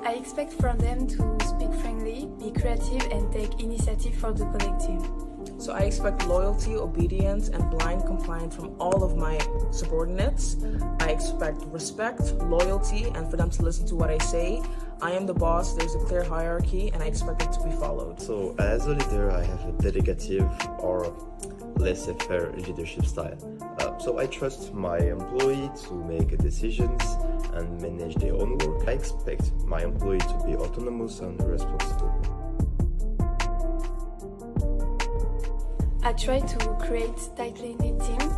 I expect from them to speak friendly, be creative, and take initiative for the collective. So I expect loyalty, obedience, and blind compliance from all of my subordinates. I expect respect, loyalty, and for them to listen to what I say. I am the boss, there's a clear hierarchy, and I expect it to be followed. So as a leader, I have a delegative or laissez-faire leadership style. So I trust my employee to make decisions and manage their own work. I expect my employee to be autonomous and responsible. I try to create tightly knit teams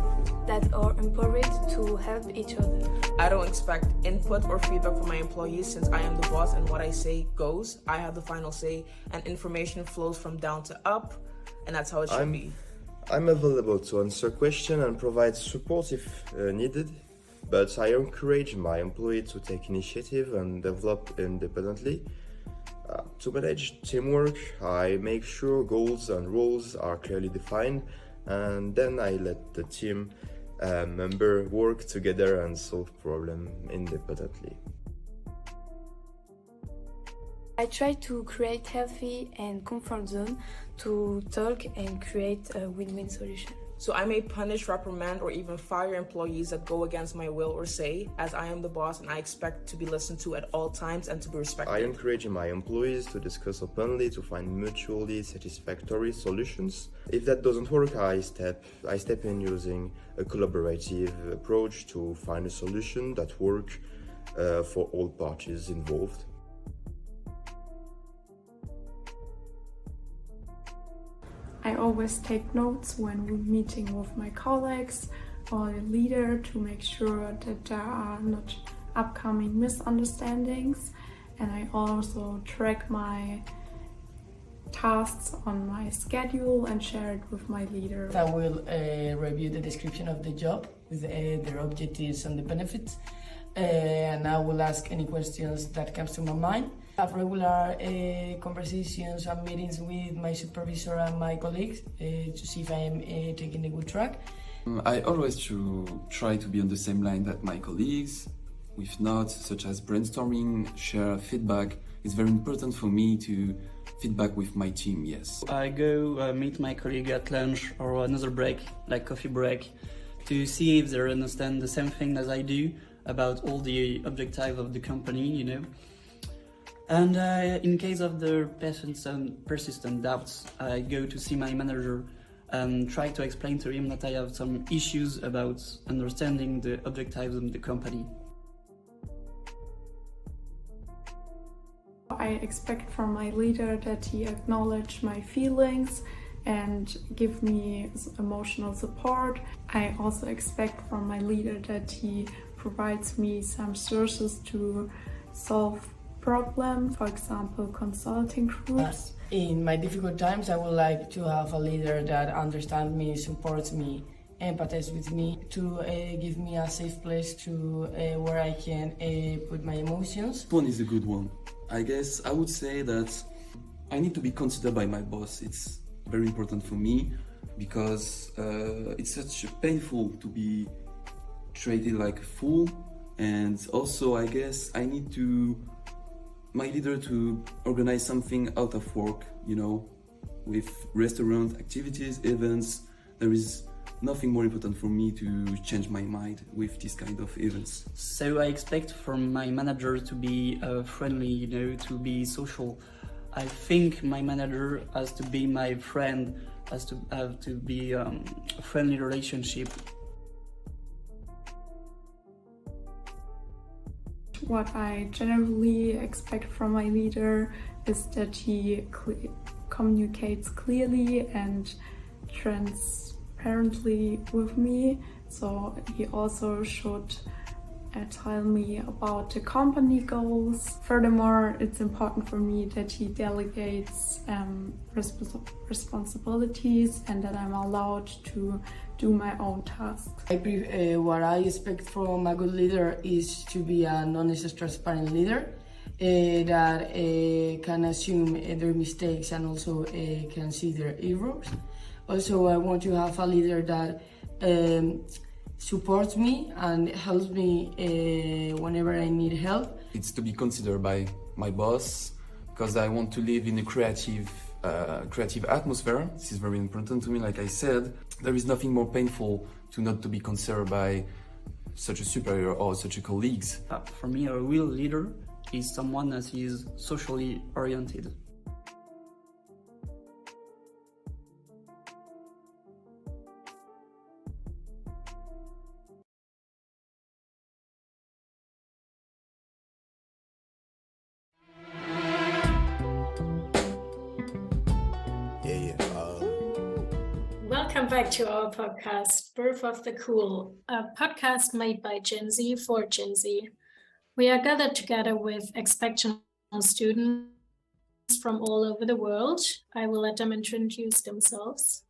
that are empowered to help each other. I don't expect input or feedback from my employees since I am the boss and what I say goes. I have the final say and information flows from down to up, and that's how it should be. I'm available to answer questions and provide support if needed, but I encourage my employee to take initiative and develop independently. To manage teamwork, I make sure goals and roles are clearly defined, and then I let the team member work together and solve problems independently. I try to create healthy and comfort zone to talk and create a win-win solution. So I may punish, reprimand, or even fire employees that go against my will or say, as I am the boss and I expect to be listened to at all times and to be respected. I encourage my employees to discuss openly to find mutually satisfactory solutions. If that doesn't work, I step in using a collaborative approach to find a solution that works for all parties involved. I always take notes when we're meeting with my colleagues or the leader to make sure that there are not upcoming misunderstandings, and I also track my tasks on my schedule and share it with my leader. I will review the description of the job with their objectives and the benefits, and I will ask any questions that comes to my mind. I have regular conversations and meetings with my supervisor and my colleagues to see if I am taking a good track. I always try to be on the same line that my colleagues, with notes such as brainstorming, share feedback. It's very important for me to feedback with my team, yes. I go meet my colleague at lunch or another break, like coffee break, to see if they understand the same thing as I do about all the objectives of the company, you know. And in case of the persistent doubts, I go to see my manager and try to explain to him that I have some issues about understanding the objectives of the company. I expect from my leader that he acknowledge my feelings and give me emotional support. I also expect from my leader that he provides me some sources to solve problems, for example, consulting groups. In my difficult times, I would like to have a leader that understands me, supports me, empathizes with me, to give me a safe place to where I can put my emotions. One is a good one. I guess I would say that I need to be considered by my boss. It's very important for me because it's such painful to be treated like a fool, and also I guess I need my leader to organize something out of work, you know, with restaurant activities, events. There is nothing more important for me to change my mind with this kind of events. So I expect from my manager to be friendly, you know, to be social. I think my manager has to be my friend, has to have to be a friendly relationship. What I generally expect from my leader is that he communicates clearly and transparently with me. So he also should tell me about the company goals. Furthermore, it's important for me that he delegates responsibilities and that I'm allowed to do my own tasks. What I expect from a good leader is to be an honest, transparent leader that can assume their mistakes and also can see their errors. Also, I want to have a leader that supports me and helps me whenever I need help. It's to be considered by my boss because I want to live in a creative atmosphere. This is very important to me. Like I said, there is nothing more painful to not to be considered by such a superior or such a colleagues. For me, a real leader is someone that is socially oriented. Welcome back to our podcast, Birth of the Cool, a podcast made by Gen Z for Gen Z. We are gathered together with expectant students from all over the world. I will let them introduce themselves.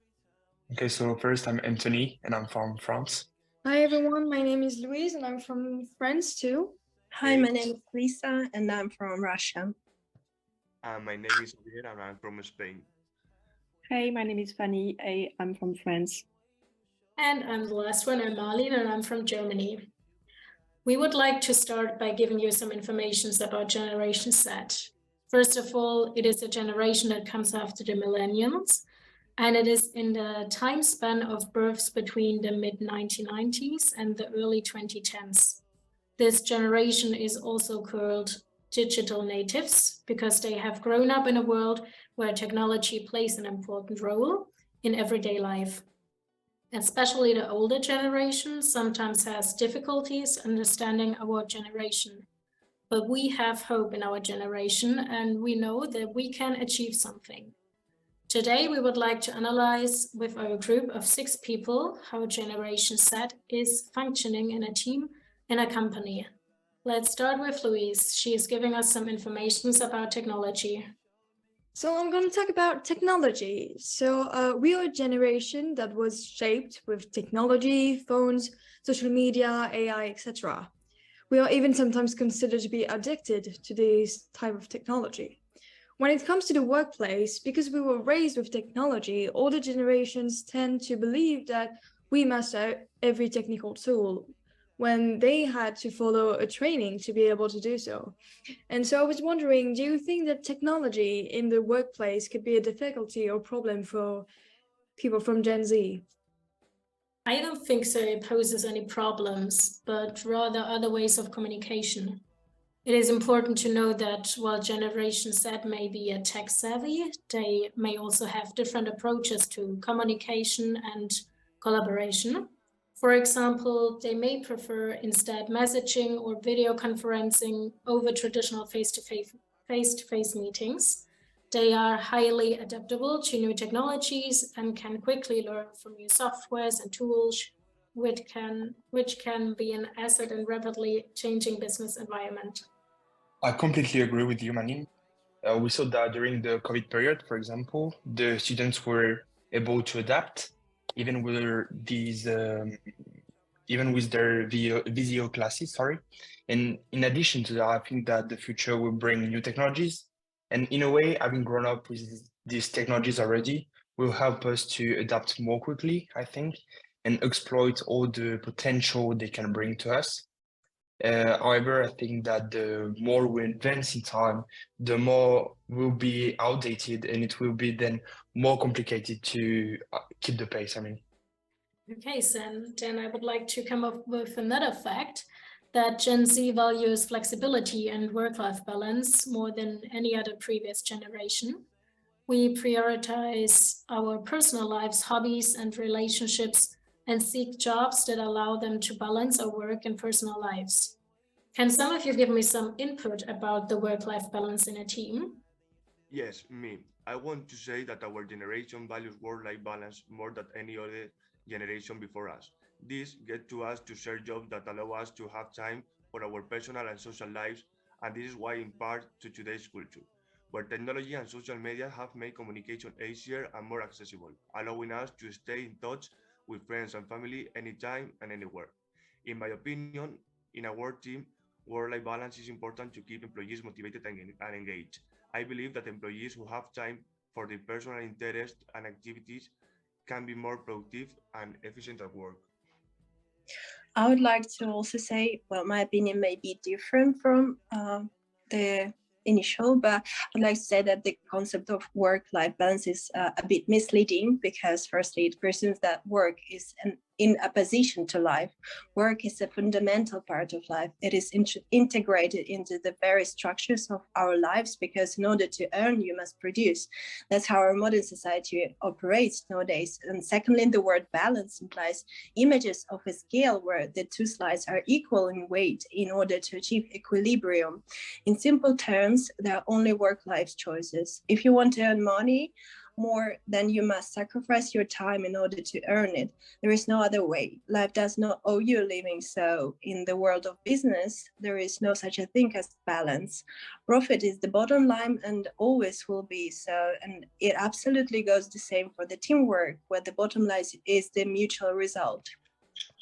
Okay, so first I'm Anthony and I'm from France. Hi everyone, my name is Louise and I'm from France too. Hi, my name is Lisa and I'm from Russia. My name is Javier and I'm from Spain. Hey, my name is Fanny. I'm from France. And I'm the last one, I'm Marlene and I'm from Germany. We would like to start by giving you some information about Generation Z. First of all, it is a generation that comes after the millennials, and it is in the time span of births between the mid-1990s and the early 2010s. This generation is also called digital natives because they have grown up in a world where technology plays an important role in everyday life. Especially the older generation sometimes has difficulties understanding our generation. But we have hope in our generation and we know that we can achieve something. Today, we would like to analyze with our group of 6 people how Generation Z is functioning in a team in a company. Let's start with Louise. She is giving us some information about technology. So I'm going to talk about technology. So we are a generation that was shaped with technology, phones, social media, AI, etc. We are even sometimes considered to be addicted to this type of technology. When it comes to the workplace, because we were raised with technology, older generations tend to believe that we master every technical tool when they had to follow a training to be able to do so. And so I was wondering, do you think that technology in the workplace could be a difficulty or problem for people from Gen Z? I don't think so it poses any problems, but rather other ways of communication. It is important to know that while Generation Z may be a tech savvy, they may also have different approaches to communication and collaboration. For example, they may prefer instead messaging or video conferencing over traditional face-to-face meetings. They are highly adaptable to new technologies and can quickly learn from new softwares and tools, which can be an asset in rapidly changing business environment. I completely agree with you, Manin. We saw that during the COVID period, for example, the students were able to adapt even with their video classes, And in addition to that, I think that the future will bring new technologies. And in a way, having grown up with these technologies already will help us to adapt more quickly, I think, and exploit all the potential they can bring to us. However, I think that the more we advance in time, the more we'll be outdated and it will be then more complicated to keep the pace, Okay, so then I would like to come up with another fact that Gen Z values flexibility and work-life balance more than any other previous generation. We prioritize our personal lives, hobbies, and relationships and seek jobs that allow them to balance our work and personal lives. Can some of you give me some input about the work-life balance in a team? Yes, me. I want to say that our generation values work-life balance more than any other generation before us. This gets to us to share jobs that allow us to have time for our personal and social lives, and this is why in part to today's culture, where technology and social media have made communication easier and more accessible, allowing us to stay in touch with friends and family anytime and anywhere. In my opinion, in our team, work-life balance is important to keep employees motivated and engaged. I believe that employees who have time for their personal interests and activities can be more productive and efficient at work. I would like to also say, well, my opinion may be different from the initial, but I'd like to say that the concept of work-life balance is a bit misleading because firstly, it presumes that work is in opposition to life. Work is a fundamental part of life. It is integrated into the very structures of our lives because in order to earn, you must produce. That's how our modern society operates nowadays. And secondly, the word balance implies images of a scale where the two sides are equal in weight in order to achieve equilibrium. In simple terms, there are only work-life choices. If you want to earn money more, then you must sacrifice your time in order to earn it. There is no other way. Life does not owe you a living. So in the world of business, there is no such a thing as balance. Profit is the bottom line and always will be so. And it absolutely goes the same for the teamwork, where the bottom line is the mutual result.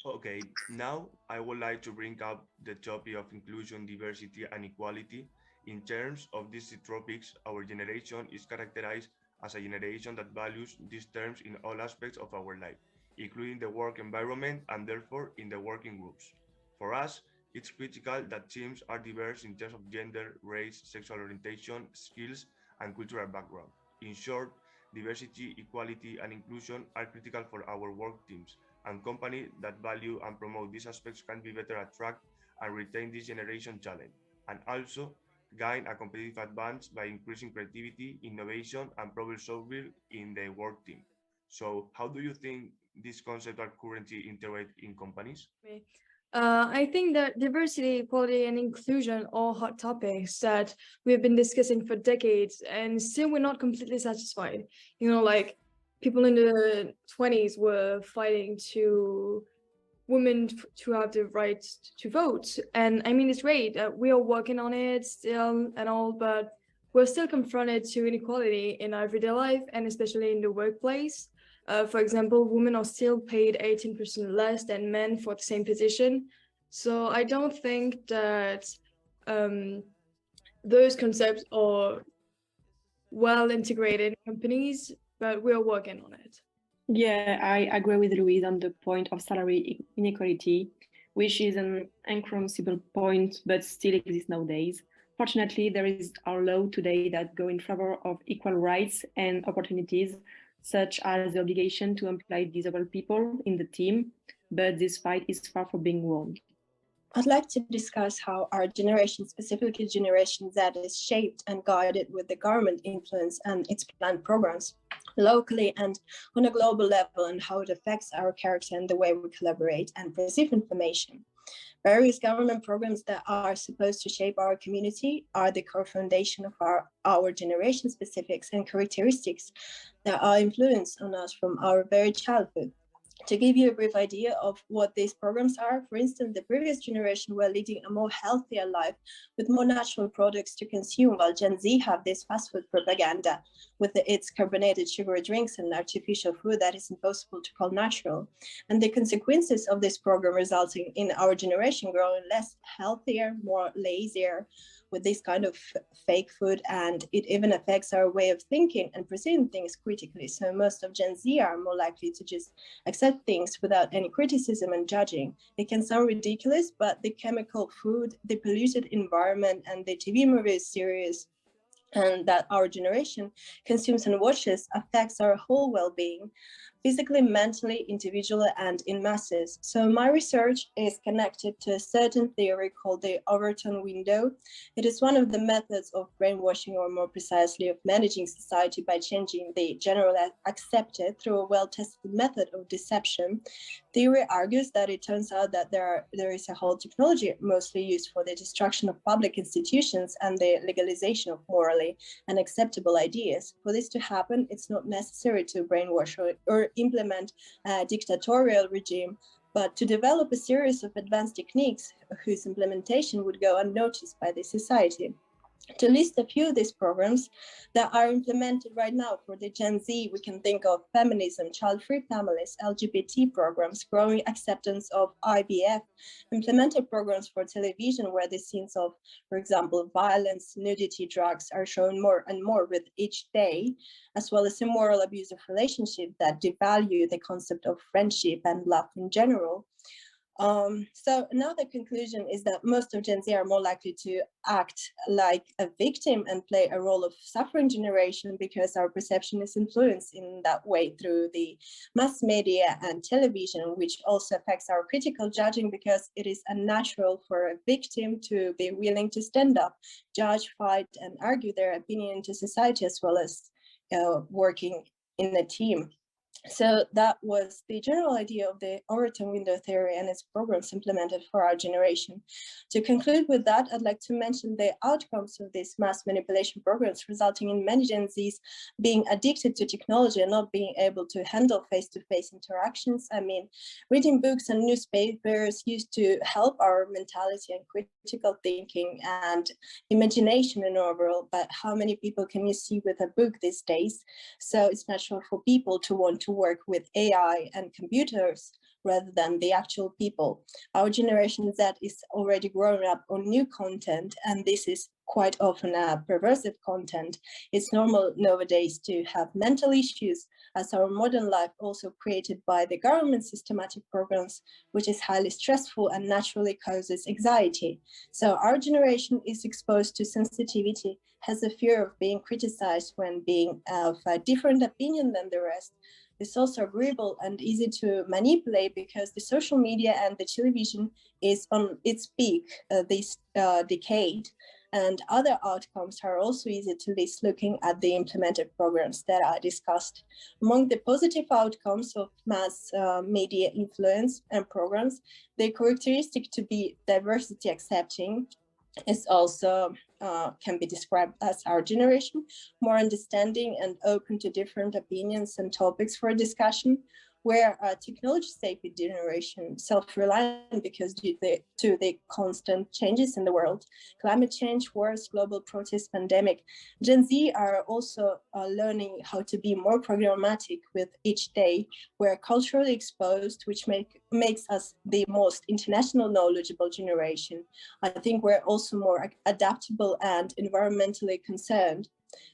Okay, now I would like to bring up the topic of inclusion, diversity, and equality. In terms of these topics, our generation is characterized as a generation that values these terms in all aspects of our life, including the work environment and therefore in the working groups. For us, it's critical that teams are diverse in terms of gender, race, sexual orientation, skills, and cultural background. In short, diversity, equality, and inclusion are critical for our work teams, and companies that value and promote these aspects can be better attract and retain this generation talent, and also gain a competitive advantage by increasing creativity, innovation, and problem solving in the work team. So, how do you think these concepts are currently integrated in companies? I think that diversity, equality, and inclusion are hot topics that we've been discussing for decades, and still we're not completely satisfied. You know, like people in the 20s were fighting to women to have the right to vote, and I mean it's great. We are working on it still and all, but we're still confronted to inequality in our everyday life and especially in the workplace. For example, women are still paid 18% less than men for the same position. So I don't think that those concepts are well integrated in companies, but we're working on it. Yeah, I agree with Louise on the point of salary inequality, which is an inconceivable point, but still exists nowadays. Fortunately, there is a law today that go in favor of equal rights and opportunities, such as the obligation to employ disabled people in the team, but this fight is far from being won. I'd like to discuss how our generation, specifically Generation Z, is shaped and guided with the government influence and its planned programs locally and on a global level, and how it affects our character and the way we collaborate and perceive information. Various government programs that are supposed to shape our community are the core foundation of our generation specifics and characteristics that are influenced on us from our very childhood. To give you a brief idea of what these programs are, for instance, the previous generation were leading a more healthier life with more natural products to consume, while Gen Z have this fast food propaganda with its carbonated sugary drinks and artificial food that is impossible to call natural. And the consequences of this program resulting in our generation growing less healthier, more lazier, with this kind of fake food, and it even affects our way of thinking and perceiving things critically. So most of Gen Z are more likely to just accept things without any criticism and judging. It can sound ridiculous, but the chemical food, the polluted environment, and the TV movie series and that our generation consumes and watches affects our whole well-being, physically, mentally, individually, and in masses. So my research is connected to a certain theory called the Overton window. It is one of the methods of brainwashing, or more precisely of managing society by changing the generally accepted through a well-tested method of deception. Theory argues that it turns out that there is a whole technology mostly used for the destruction of public institutions and the legalization of morally unacceptable ideas. For this to happen, it's not necessary to brainwash or implement a dictatorial regime, but to develop a series of advanced techniques whose implementation would go unnoticed by the society. To list a few of these programs that are implemented right now for the Gen Z, we can think of feminism, child-free families, LGBT programs, growing acceptance of IVF, implemented programs for television where the scenes of, for example, violence, nudity, drugs are shown more and more with each day, as well as immoral abusive relationships that devalue the concept of friendship and love in general. So another conclusion is that most of Gen Z are more likely to act like a victim and play a role of suffering generation because our perception is influenced in that way through the mass media and television, which also affects our critical judging because it is unnatural for a victim to be willing to stand up, judge, fight, and argue their opinion to society as well as working in a team. So that was the general idea of the Overton window theory and its programs implemented for our generation. To conclude with that, I'd like to mention the outcomes of these mass manipulation programs, resulting in many Gen Zs being addicted to technology and not being able to handle face-to-face interactions. I mean, reading books and newspapers used to help our mentality and critical thinking and imagination in our world, but how many people can you see with a book these days? So it's natural for people to want to work with AI and computers rather than the actual people. Our Generation Z is already growing up on new content, and this is quite often a perversive content. It's normal nowadays to have mental issues, as our modern life also created by the government systematic programs, which is highly stressful and naturally causes anxiety. So our generation is exposed to sensitivity, has a fear of being criticized when being of a different opinion than the rest. It's also agreeable and easy to manipulate because the social media and the television is on its peak this decade. And other outcomes are also easy to list looking at the implemented programs that I discussed. Among the positive outcomes of mass media influence and programs, the characteristic to be diversity accepting is also can be described as our generation, more understanding and open to different opinions and topics for discussion, where technology savvy generation, self-reliant because due to the constant changes in the world, climate change, wars, global protest, pandemic. Gen Z are also learning how to be more programmatic with each day. We're culturally exposed, which makes us the most international knowledgeable generation. I think we're also more adaptable and environmentally concerned.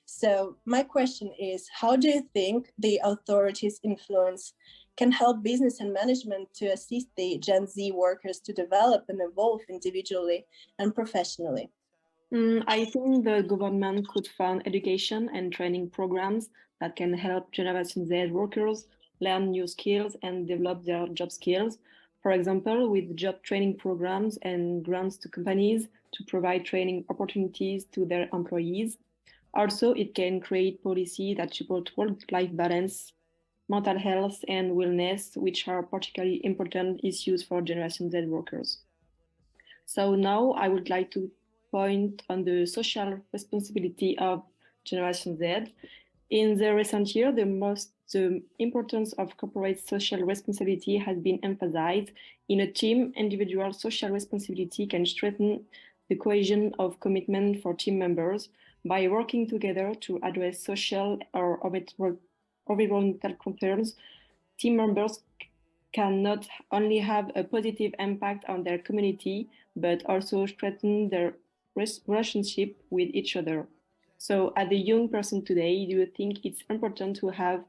So my question is, how do you think the authorities' influence can help business and management to assist the Gen Z workers to develop and evolve individually and professionally? I think the government could fund education and training programs that can help Generation Z workers learn new skills and develop their job skills. For example, with job training programs and grants to companies to provide training opportunities to their employees. Also, it can create policies that support work-life balance, mental health, and wellness, which are particularly important issues for Generation Z workers. So now I would like to point on the social responsibility of Generation Z. In the recent year, the importance of corporate social responsibility has been emphasized. In a team, individual social responsibility can strengthen the cohesion of commitment for team members by working together to address social or environmental concerns. Team members can not only have a positive impact on their community, but also strengthen their relationship with each other. So as a young person today, do you think it's important to have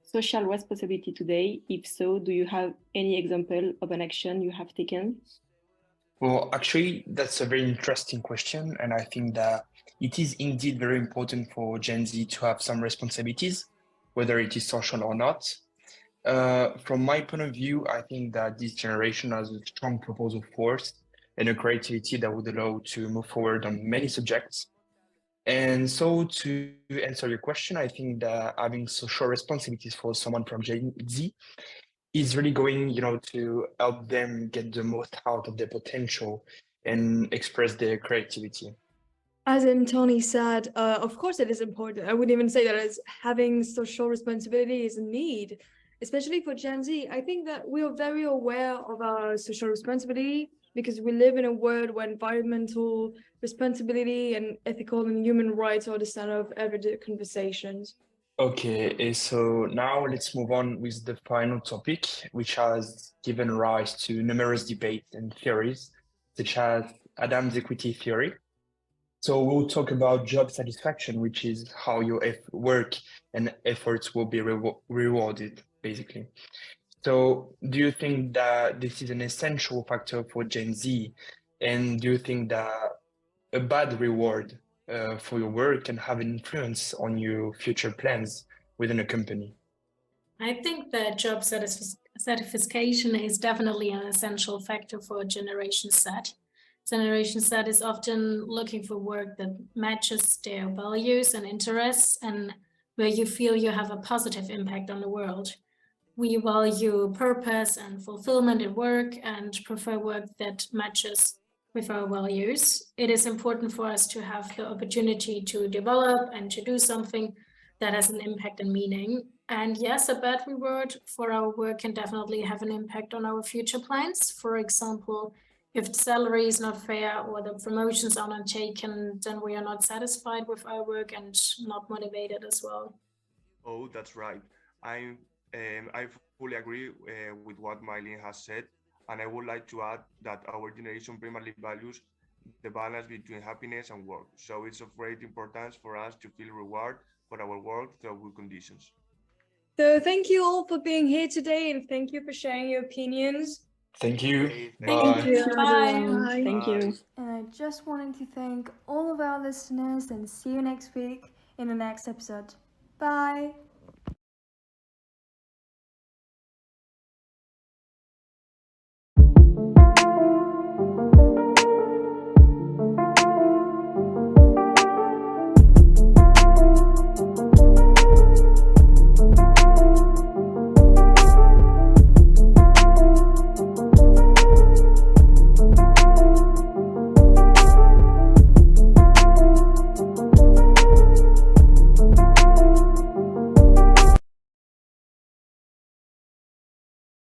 social responsibility today? If so, do you have any example of an action you have taken? Well, actually, that's a very interesting question. And I think that it is indeed very important for Gen Z to have some responsibilities, whether it is social or not. From my point of view, I think that this generation has a strong proposal force and a creativity that would allow to move forward on many subjects. And so to answer your question, I think that having social responsibilities for someone from Gen Z is really going, to help them get the most out of their potential and express their creativity. As Tony said, of course it is important. I would even say that as having social responsibility is a need, especially for Gen Z. I think that we are very aware of our social responsibility because we live in a world where environmental responsibility and ethical and human rights are the center of everyday conversations. Okay, so now let's move on with the final topic, which has given rise to numerous debates and theories, such as Adam's equity theory. So we'll talk about job satisfaction, which is how your work and efforts will be rewarded, basically. So do you think that this is an essential factor for Gen Z? And do you think that a bad reward for your work can have an influence on your future plans within a company? I think that job satisfaction is definitely an essential factor for Generation Z. Generation Z is often looking for work that matches their values and interests and where you feel you have a positive impact on the world. We value purpose and fulfillment in work and prefer work that matches with our values. It is important for us to have the opportunity to develop and to do something that has an impact and meaning. And yes, a bad reward for our work can definitely have an impact on our future plans. For example, if the salary is not fair or the promotions are not taken, then we are not satisfied with our work and not motivated as well. Oh, that's right. I fully agree with what Mylene has said, and I would like to add that our generation primarily values the balance between happiness and work. So it's of great importance for us to feel reward for our work through good conditions. So thank you all for being here today, and thank you for sharing your opinions. Thank you. Okay, Bye. Thank you. Bye. Thank you. And I just wanted to thank all of our listeners and see you next week in the next episode. Bye.